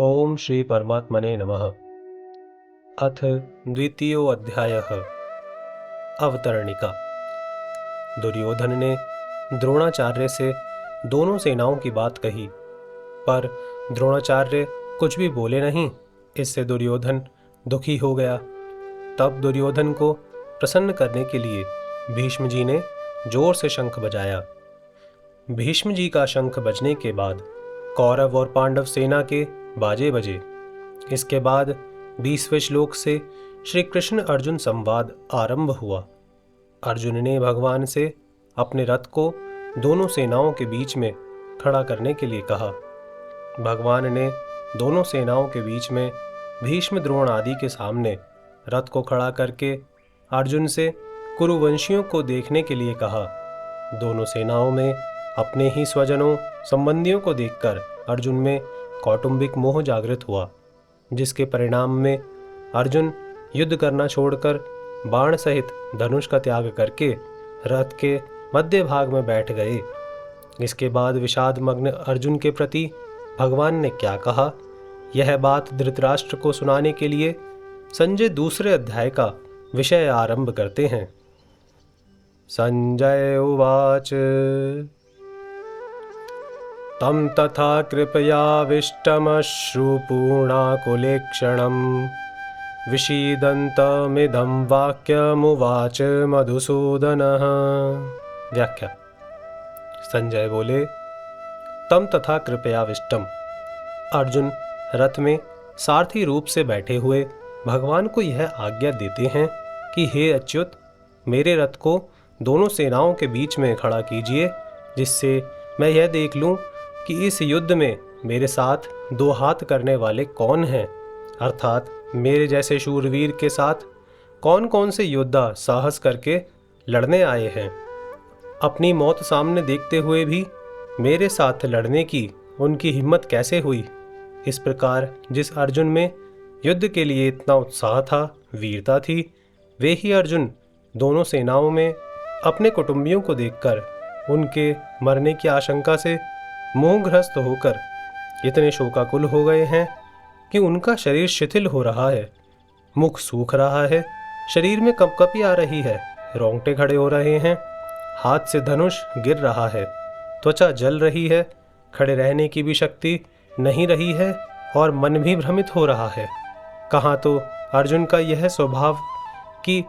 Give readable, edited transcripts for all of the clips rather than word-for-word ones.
ओम श्री परमात्मने नमः। अथ द्वितीयो अध्यायः अवतरणिका। दुर्योधन ने द्रोणाचार्य से दोनों सेनाओं की बात कही, पर द्रोणाचार्य कुछ भी बोले नहीं। इससे दुर्योधन दुखी हो गया। तब दुर्योधन को प्रसन्न करने के लिए भीष्म जी ने जोर से शंख बजाया। भीष्म जी का शंख बजने के बाद कौरव और पांडव सेना के बाजे बजे। इसके बाद 20वें श्लोक से श्री कृष्ण अर्जुन संवाद आरंभ हुआ। अर्जुन ने भगवान से अपने रथ को दोनों सेनाओं के बीच में खड़ा करने के लिए कहा। भगवान ने दोनों सेनाओं के बीच में भीष्म द्रोण आदि के सामने रथ को खड़ा करके अर्जुन से कुरुवंशियों को देखने के लिए कहा। दोनों सेनाओं में अपने ही स्वजनों संबंधियों को देखकर अर्जुन में कौटुंबिक मोह जागृत हुआ, जिसके परिणाम में अर्जुन युद्ध करना छोड़कर बाण सहित धनुष का त्याग करके रथ के मध्य भाग में बैठ गए। इसके बाद विषाद मग्न अर्जुन के प्रति भगवान ने क्या कहा, यह बात धृतराष्ट्र को सुनाने के लिए संजय दूसरे अध्याय का विषय आरंभ करते हैं। संजय उवाच तं तथा कृपयाविष्टमश्रुपूर्णाकुलेक्षणं विषीदन्तमिदं वाक्यमुवाच मधुसूदनः। व्याख्या। संजय बोले, तम तथा कृपयाविष्टम। अर्जुन रथ में सारथी रूप से बैठे हुए भगवान को यह आज्ञा देते हैं कि हे अच्युत, मेरे रथ को दोनों सेनाओं के बीच में खड़ा कीजिए, जिससे मैं यह देख लूं कि इस युद्ध में मेरे साथ दो हाथ करने वाले कौन हैं, अर्थात मेरे जैसे शूरवीर के साथ कौन कौन से योद्धा साहस करके लड़ने आए हैं। अपनी मौत सामने देखते हुए भी मेरे साथ लड़ने की उनकी हिम्मत कैसे हुई। इस प्रकार जिस अर्जुन में युद्ध के लिए इतना उत्साह था, वीरता थी, वे ही अर्जुन दोनों सेनाओं में अपने कुटुंबियों को देखकर उनके मरने की आशंका से मोहग्रस्त होकर इतने शोकाकुल हो गए हैं कि उनका शरीर शिथिल हो रहा है, मुख सूख रहा है, शरीर में कंपकपी आ रही है, रोंगटे खड़े हो रहे हैं, हाथ से धनुष गिर रहा है, त्वचा जल रही है, खड़े रहने की भी शक्ति नहीं रही है और मन भी भ्रमित हो रहा है। कहाँ तो अर्जुन का यह स्वभाव कि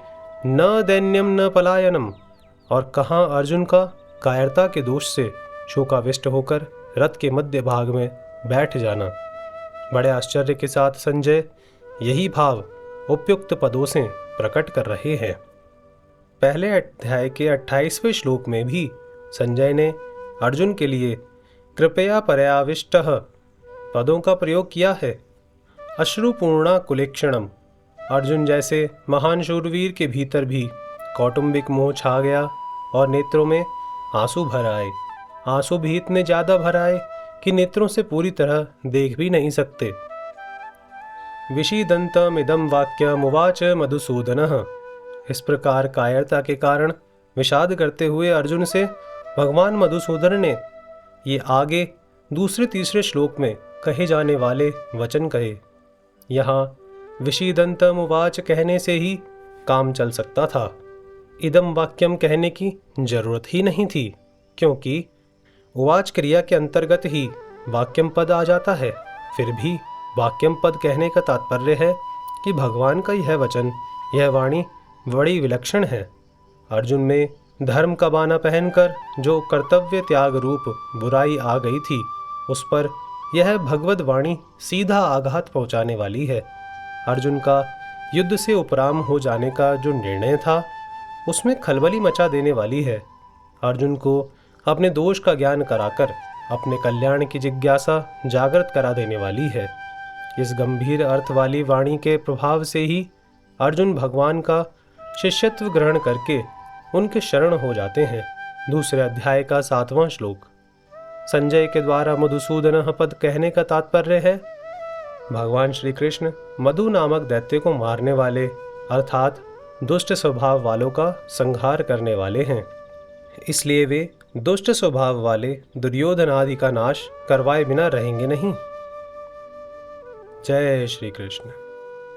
न दैन्यम न पलायनम, और कहाँ अर्जुन का कायरता के दोष से शोकाविष्ट होकर रथ के मध्य भाग में बैठ जाना। बड़े आश्चर्य के साथ संजय यही भाव उपयुक्त पदों से प्रकट कर रहे हैं। पहले अध्याय के 28वें श्लोक में भी संजय ने अर्जुन के लिए कृपया पर्याविष्टः पदों का प्रयोग किया है। अश्रुपूर्णा कुलेक्षणम, अर्जुन जैसे महान शूरवीर के भीतर भी कौटुंबिक मोह छा गया और नेत्रों में आंसू भर आए। आंसू भी इतने ज्यादा भर आए कि नेत्रों से पूरी तरह देख भी नहीं सकते। विषीदन्तमिदं वाक्यमुवाच मधुसूदनः। इस प्रकार कायरता के कारण विषाद करते हुए अर्जुन से भगवान मधुसूदन ने ये आगे दूसरे तीसरे श्लोक में कहे जाने वाले वचन कहे। यहाँ विषीदन्तमुवाच कहने से ही काम चल सकता था, इदम वाक्यम कहने की जरूरत ही नहीं थी, क्योंकि उवाच क्रिया के अंतर्गत ही वाक्यम पद आ जाता है। फिर भी वाक्यम पद कहने का तात्पर्य है कि भगवान का यह वचन, यह वाणी बड़ी विलक्षण है। अर्जुन में धर्म का बाना पहनकर जो कर्तव्य त्याग रूप बुराई आ गई थी, उस पर यह भगवद वाणी सीधा आघात पहुंचाने वाली है। अर्जुन का युद्ध से उपराम हो जाने का जो निर्णय था, उसमें खलबली मचा देने वाली है। अर्जुन को अपने दोष का ज्ञान कराकर अपने कल्याण की जिज्ञासा जागृत करा देने वाली है। इस गंभीर अर्थ वाली वाणी के प्रभाव से ही अर्जुन भगवान का शिष्यत्व ग्रहण करके उनके शरण हो जाते हैं। दूसरे अध्याय का 7वां श्लोक। संजय के द्वारा मधुसूदन पद कहने का तात्पर्य है भगवान श्री कृष्ण मधु नामक दैत्य को मारने वाले, अर्थात दुष्ट स्वभाव वालों का संहार करने वाले हैं। इसलिए वे दुष्ट स्वभाव वाले दुर्योधन आदि का नाश करवाए बिना रहेंगे नहीं। जय श्री कृष्ण।